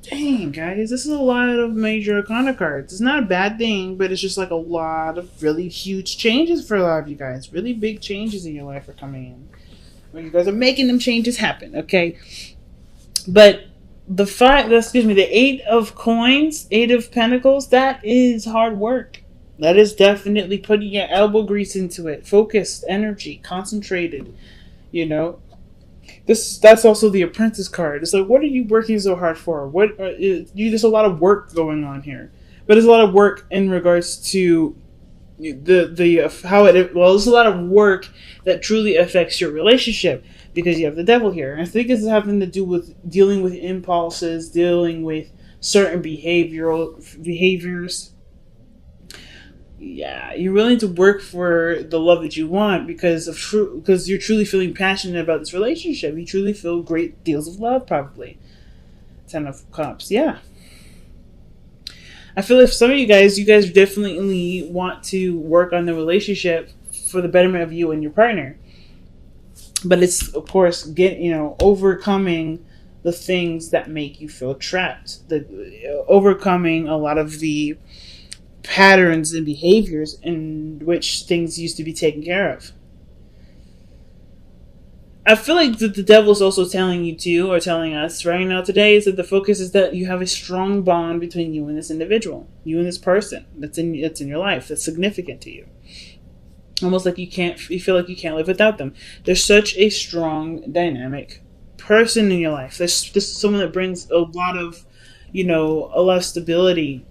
Dang, guys, this is a lot of major arcana cards. It's not a bad thing, but it's just like a lot of really huge changes for a lot of you guys. Really big changes in your life are coming in. Well, you guys are making them changes happen, okay? But the 8 of coins, 8 of pentacles, that is hard work. That is definitely putting your elbow grease into it. Focused, energy, concentrated, you know. That's also the apprentice card. It's like, what are you working so hard for? There's a lot of work going on here, but there's a lot of work in regards to there's a lot of work that truly affects your relationship because you have the devil here. And I think it's having to do with dealing with impulses, dealing with certain behaviors. Yeah, you're willing to work for the love that you want because you're truly feeling passionate about this relationship. You truly feel great deals of love, probably. 10 of Cups, yeah. I feel like for some of you guys definitely want to work on the relationship for the betterment of you and your partner. But it's, of course, overcoming the things that make you feel trapped. Overcoming a lot of the patterns and behaviors in which things used to be taken care of. I feel like the devil is also telling you too, or telling us right now today, is that the focus is that you have a strong bond between you and this individual, you and this person that's in your life, that's significant to you. Almost like you feel like you can't live without them. There's such a strong, dynamic person in your life. There's someone that brings a lot of stability,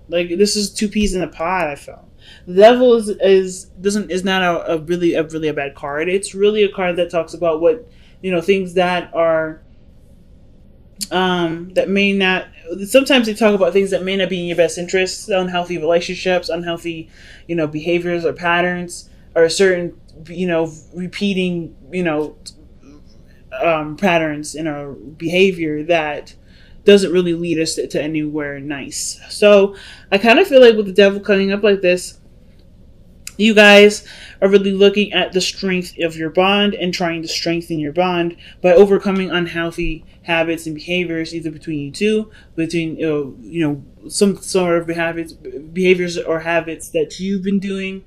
like this is two peas in a pod. I felt the devil is not a really a bad card. It's really a card that talks about what things that are that may not, sometimes they talk about things that may not be in your best interests, unhealthy relationships, unhealthy behaviors or patterns, or certain repeating patterns in our behavior that doesn't really lead us to anywhere nice. So I kind of feel like with the devil coming up like this, you guys are really looking at the strength of your bond and trying to strengthen your bond by overcoming unhealthy habits and behaviors, either between you two, between some sort of behaviors or habits that you've been doing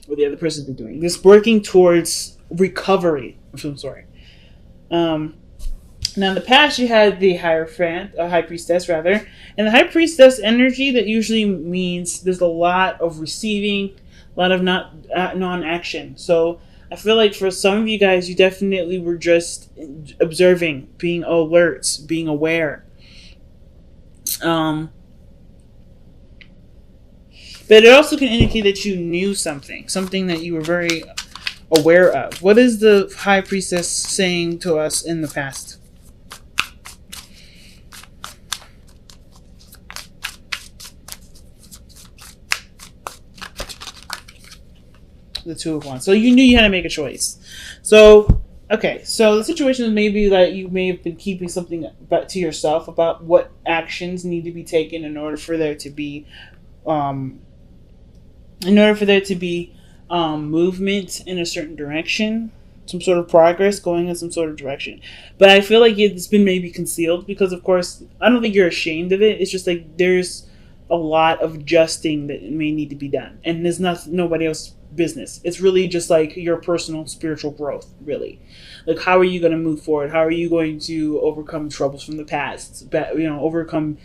or the other person's been doing. This working towards recovery of some sort. Now, in the past, you had the Hierophant, a High Priestess, rather. And the High Priestess energy, that usually means there's a lot of receiving, a lot of non-action. So I feel like for some of you guys, you definitely were just observing, being alert, being aware. But it also can indicate that you knew something that you were very aware of. What is the High Priestess saying to us in the past? The Two of Wands. So you knew you had to make a choice. So, okay. So the situation is maybe that you may have been keeping something back to yourself about what actions need to be taken in order for there to be, movement in a certain direction, some sort of progress going in some sort of direction. But I feel like it's been maybe concealed because, of course, I don't think you're ashamed of it. It's just like there's a lot of adjusting that may need to be done, and there's nobody else's business. It's really just like your personal spiritual growth, really. Like, how are you going to move forward? How are you going to overcome troubles from the past? Overcome,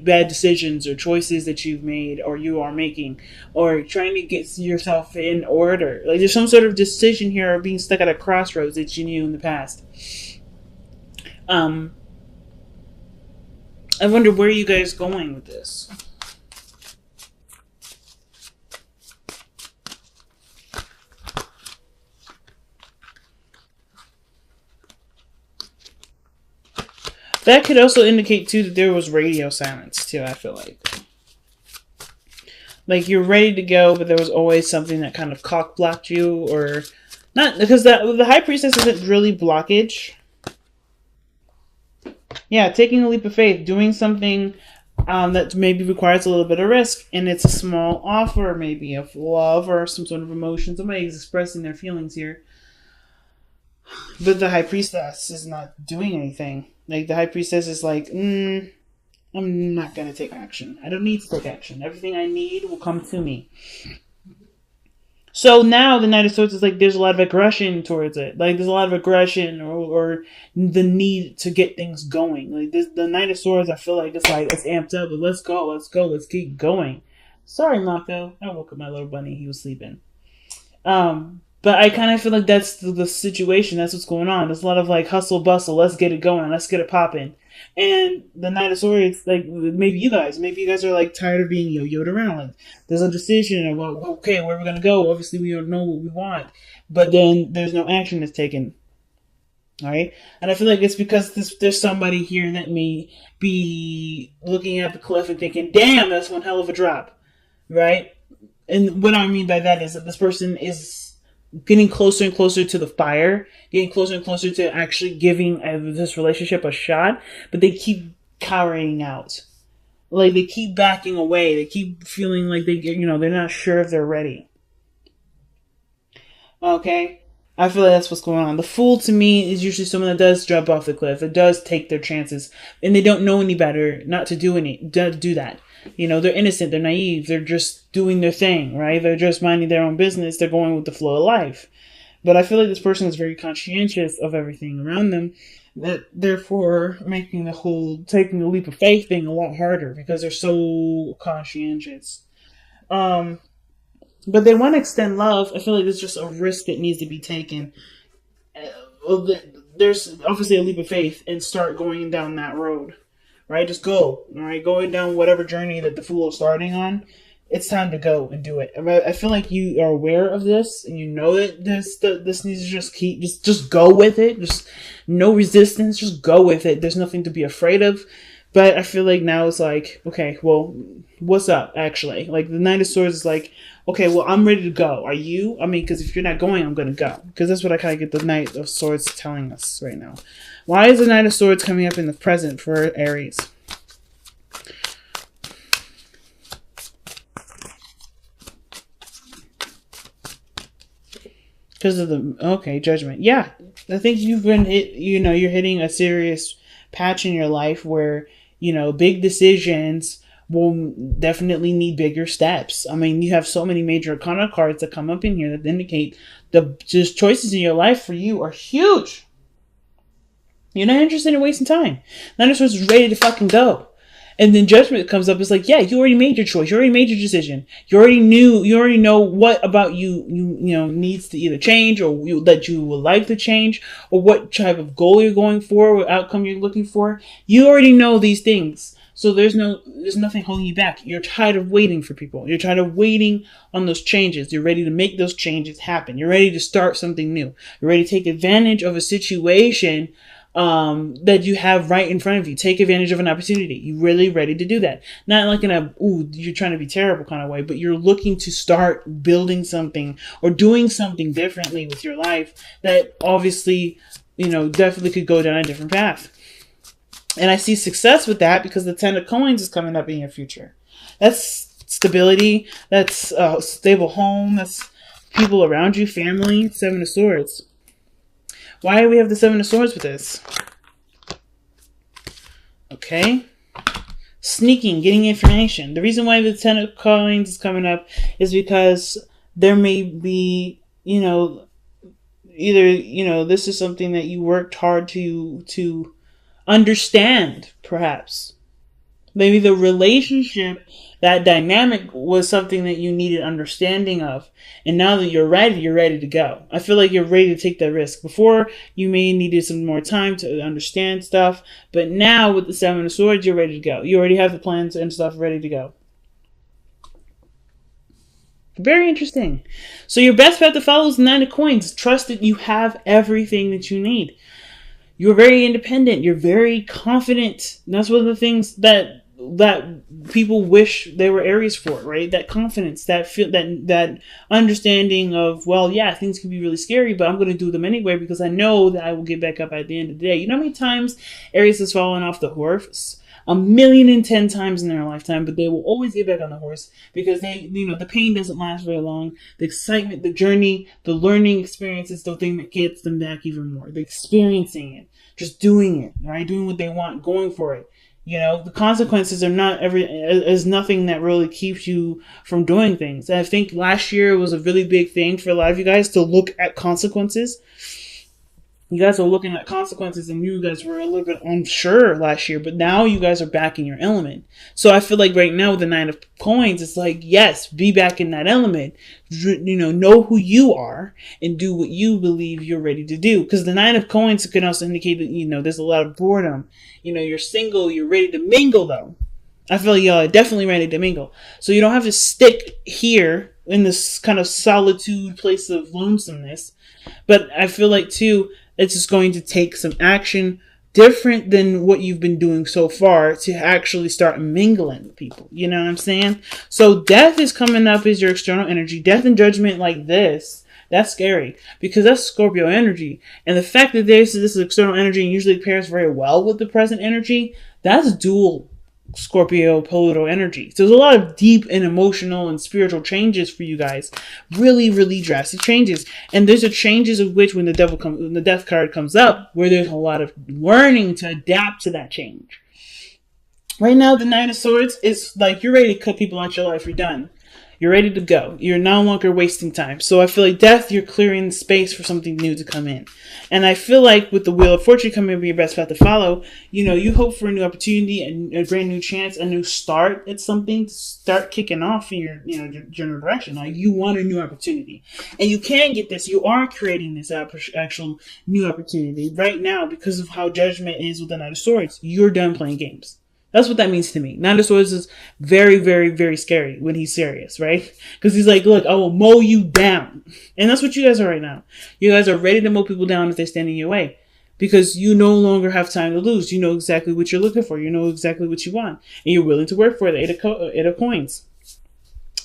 bad decisions or choices that you've made or you are making, or trying to get yourself in order. Like, there's some sort of decision here, or being stuck at a crossroads that you knew in the past. I wonder where you guys going with this. That could also indicate too that there was radio silence too. I feel like you're ready to go, but there was always something that kind of cock blocked you, or not, because the High Priestess isn't really blockage. Yeah, taking a leap of faith, doing something that maybe requires a little bit of risk, and it's a small offer, maybe of love or some sort of emotion. Somebody's expressing their feelings here, but the High Priestess is not doing anything. Like the high priestess is like, I'm not gonna take action. I don't need to take action. Everything I need will come to me. So now the Knight of Swords is like there's a lot of aggression towards it. Like there's a lot of aggression or the need to get things going. Like this, the Knight of Swords, I feel like it's amped up. But let's go, let's keep going. Sorry, Mako. I woke up my little bunny. He was sleeping. But I kind of feel like that's the situation. That's what's going on. There's a lot of like hustle bustle. Let's get it going. Let's get it popping. And the Knight of Swords, like maybe you guys are like tired of being yo-yoed around. Like there's a decision of well, okay, where we're gonna go. Obviously, we don't know what we want, but then there's no action that's taken. All right, and I feel like it's because there's somebody here that may be looking at the cliff and thinking, "Damn, that's one hell of a drop," right? And what I mean by that is that this person is getting closer and closer to the fire, getting closer and closer to actually giving this relationship a shot, but they keep cowering out. Like they keep backing away. They keep feeling like they're not sure if they're ready. Okay? I feel like that's what's going on. The fool to me is usually someone that does jump off the cliff. It does take their chances, and they don't know any better not to do that. They're innocent, they're naive, they're just doing their thing, right? They're just minding their own business, they're going with the flow of life. But I feel like this person is very conscientious of everything around them, that therefore making the whole taking the leap of faith thing a lot harder because they're so conscientious. But they want to extend love. I feel like there's just a risk that needs to be taken. There's obviously a leap of faith and start going down that road. Right? Just go. All right? Going down whatever journey that the fool is starting on. It's time to go and do it. I feel like you are aware of this and you know that this needs to just go with it. Just no resistance. Just go with it. There's nothing to be afraid of. But I feel like now it's like, okay, well, what's up, actually? Like, the Knight of Swords is like, okay, well, I'm ready to go. Are you? I mean, because if you're not going, I'm going to go. Because that's what I kind of get the Knight of Swords telling us right now. Why is the Knight of Swords coming up in the present for Aries? Because of Judgment. Yeah, I think you've been you're hitting a serious patch in your life where, big decisions will definitely need bigger steps. I mean, you have so many major arcana cards that come up in here that indicate the just choices in your life for you are huge. You're not interested in wasting time. Nine of Swords is ready to fucking go. And then Judgment comes up. It's like, yeah, you already made your choice. You already made your decision. You already know what about you needs to either change or that you would like to change or what type of goal you're going for, what outcome you're looking for. You already know these things. So there's nothing holding you back. You're tired of waiting for people. You're tired of waiting on those changes. You're ready to make those changes happen. You're ready to start something new. You're ready to take advantage of a situation that you have right in front of you. Take advantage of an opportunity. You're really ready to do that. Not like in you're trying to be terrible kind of way, but you're looking to start building something or doing something differently with your life that obviously, definitely could go down a different path. And I see success with that because the 10 of Coins is coming up in your future. That's stability. That's a stable home. That's people around you, family. 7 of Swords. Why do we have the 7 of Swords with this? Okay. Sneaking, getting information. The reason why the 10 of Coins is coming up is because there may be, either, this is something that you worked hard to understand, perhaps. Maybe the relationship, that dynamic was something that you needed understanding of. And now that you're ready to go. I feel like you're ready to take that risk. Before, you may needed some more time to understand stuff. But now with the 7 of Swords, you're ready to go. You already have the plans and stuff ready to go. Very interesting. So your best bet to follow is the 9 of Coins. Trust that you have everything that you need. You're very independent. You're very confident. And that's one of the things that people wish they were Aries for, right? That confidence, that understanding of, well, yeah, things can be really scary, but I'm going to do them anyway because I know that I will get back up at the end of the day. You know how many times Aries has fallen off the horse? 1,010,000 times in their lifetime, but they will always get back on the horse because the pain doesn't last very long. The excitement, the journey, the learning experience is the thing that gets them back even more. The experiencing it, just doing it, right? Doing what they want, going for it. The consequences are is nothing that really keeps you from doing things. And I think last year was a really big thing for a lot of you guys to look at consequences. You guys are looking at consequences and you guys were a little bit unsure last year, but now you guys are back in your element. So I feel like right now with the 9 of Coins, it's like, yes, be back in that element. Know who you are and do what you believe you're ready to do. Because the 9 of Coins can also indicate that, there's a lot of boredom. You're single, you're ready to mingle though. I feel like y'all are definitely ready to mingle. So you don't have to stick here in this kind of solitude place of lonesomeness. But I feel like too, it's just going to take some action different than what you've been doing so far to actually start mingling with people. You know what I'm saying? So death is coming up as your external energy. Death and judgment like this, that's scary because that's Scorpio energy. And the fact that this is external energy and usually pairs very well with the present energy, that's dual Scorpio Pluto energy. So there's a lot of deep and emotional and spiritual changes for you guys. Really, really drastic changes. And there's a changes of which when the death card comes up, where there's a lot of learning to adapt to that change. Right now, the 9 of Swords is like you're ready to cut people out your life. You're done. You're ready to go. You're no longer wasting time. So I feel like death, you're clearing the space for something new to come in. And I feel like with the Wheel of Fortune coming be your best path to follow, you hope for a new opportunity, a brand new chance, a new start at something to start kicking off in your general direction. Like you want a new opportunity. And you can get this. You are creating this actual new opportunity right now because of how judgment is with the 9 of Swords. You're done playing games. That's what that means to me. 9 of Swords is very, very, very scary when he's serious, right? Because he's like, look, I will mow you down. And that's what you guys are right now. You guys are ready to mow people down if they stand in your way. Because you no longer have time to lose. You know exactly what you're looking for. You know exactly what you want. And you're willing to work for it. 8 of Coins.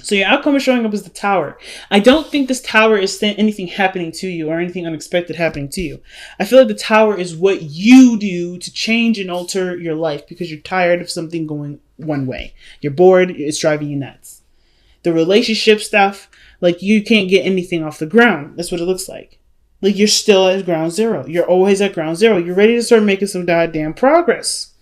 So your outcome is showing up as the Tower. I don't think this Tower is anything happening to you or anything unexpected happening to you. I feel like the Tower is what you do to change and alter your life because you're tired of something going one way. You're bored. It's driving you nuts. The relationship stuff, like you can't get anything off the ground. That's what it looks like. Like you're still at ground zero. You're always at ground zero. You're ready to start making some goddamn progress.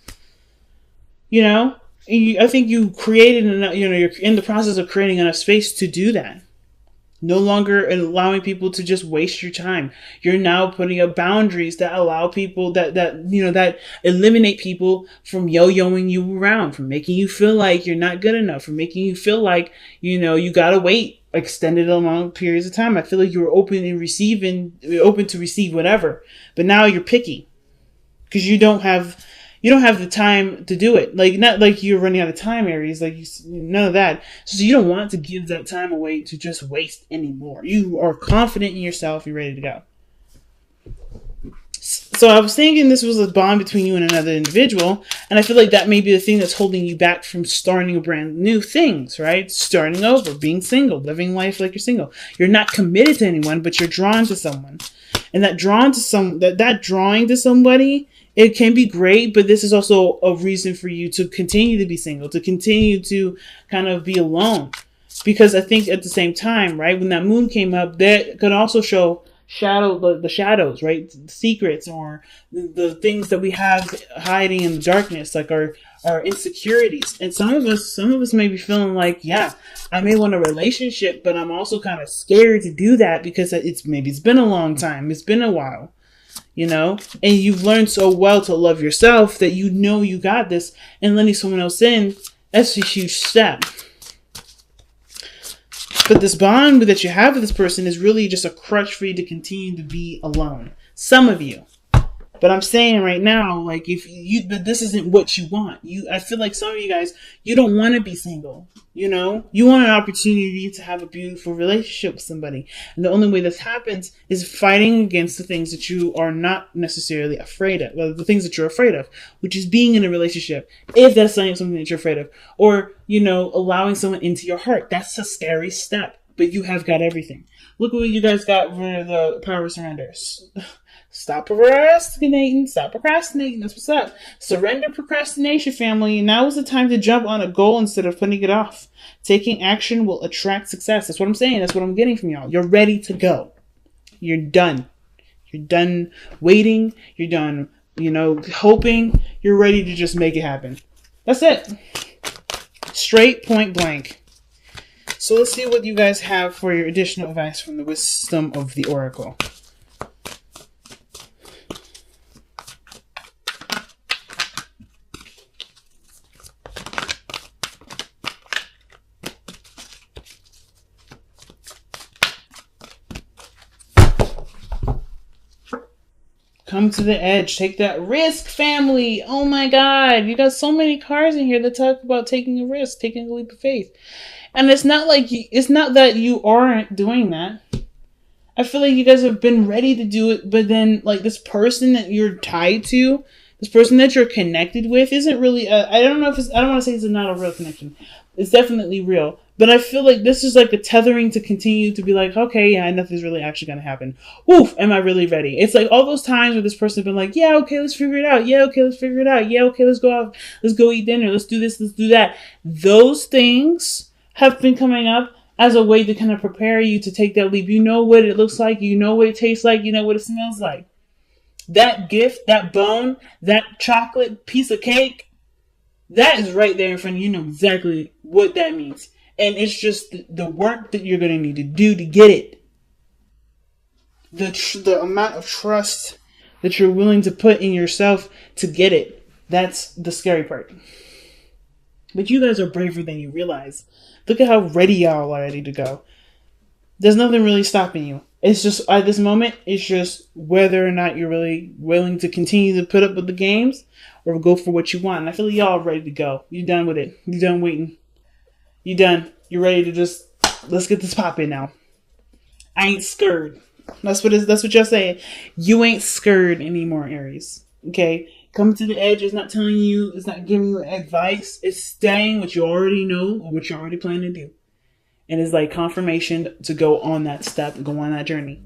I think you created enough, you're in the process of creating enough space to do that. No longer allowing people to just waste your time. You're now putting up boundaries that allow people that eliminate people from yo-yoing you around, from making you feel like you're not good enough, from making you feel like, you gotta wait extended long periods of time. I feel like you were open to receive whatever, but now you're picky because you don't have the time to do it. Like, not like you're running out of time, Aries. Like, none of that. So you don't want to give that time away to just waste anymore. You are confident in yourself. You're ready to go. So I was thinking this was a bond between you and another individual. And I feel like that may be the thing that's holding you back from starting brand new things, right? Starting over, being single, living life like you're single. You're not committed to anyone, but you're drawn to someone. And that drawing to somebody, it can be great, but this is also a reason for you to continue to be single, to continue to kind of be alone. Because I think at the same time, right, when that moon came up, that could also show the shadows, right? The secrets or the things that we have hiding in the darkness, like our insecurities. And some of us may be feeling like, yeah, I may want a relationship, but I'm also kind of scared to do that because it's been a long time. It's been a while. And you've learned so well to love yourself that you got this, and letting someone else in, that's a huge step. But this bond that you have with this person is really just a crutch for you to continue to be alone. Some of you. But I'm saying right now, like, but this isn't what you want. I feel like some of you guys, you don't want to be single. You want an opportunity to have a beautiful relationship with somebody. And the only way this happens is fighting against the things that you are not necessarily afraid of. Well, the things that you're afraid of, which is being in a relationship. If that's something that you're afraid of. Or, allowing someone into your heart. That's a scary step. But you have got everything. Look what you guys got for the power of surrender. Stop procrastinating. Stop procrastinating. That's what's up. Surrender procrastination, family. Now is the time to jump on a goal instead of putting it off. Taking action will attract success. That's what I'm saying. That's what I'm getting from y'all. You're ready to go. You're done. You're done waiting. You're done, hoping. You're ready to just make it happen. That's it. Straight point blank. So let's see what you guys have for your additional advice from the wisdom of the Oracle. Come to the edge. Take that risk, family. Oh my God. You got so many cards in here that talk about taking a risk, taking a leap of faith. And it's not that you aren't doing that. I feel like you guys have been ready to do it, but then like this person that you're tied to, this person that you're connected with isn't really, I don't want to say it's not a real connection. It's definitely real. But I feel like this is like a tethering to continue to be like, okay, yeah, nothing's really actually going to happen. Oof, am I really ready? It's like all those times where this person has been like, yeah, okay, let's figure it out. Yeah, okay, let's figure it out. Yeah, okay, let's go out. Let's go eat dinner. Let's do this. Let's do that. Those things have been coming up as a way to kind of prepare you to take that leap. You know what it looks like. You know what it tastes like. You know what it smells like. That gift, that bone, that chocolate piece of cake, that is right there in front of you. You know exactly what that means. And it's just the work that you're going to need to do to get it. The amount of trust that you're willing to put in yourself to get it. That's the scary part. But you guys are braver than you realize. Look at how ready y'all are ready to go. There's nothing really stopping you. It's just, at this moment, it's just whether or not you're really willing to continue to put up with the games or go for what you want. And I feel like y'all are ready to go. You're done with it. You're done waiting. You done. You're ready to just, let's get this popping now. I ain't scared. That's what you're saying. You ain't scared anymore, Aries. Okay? Coming to the edge is not telling you, it's not giving you advice. It's saying what you already know or what you already plan to do. And it's like confirmation to go on that step and go on that journey.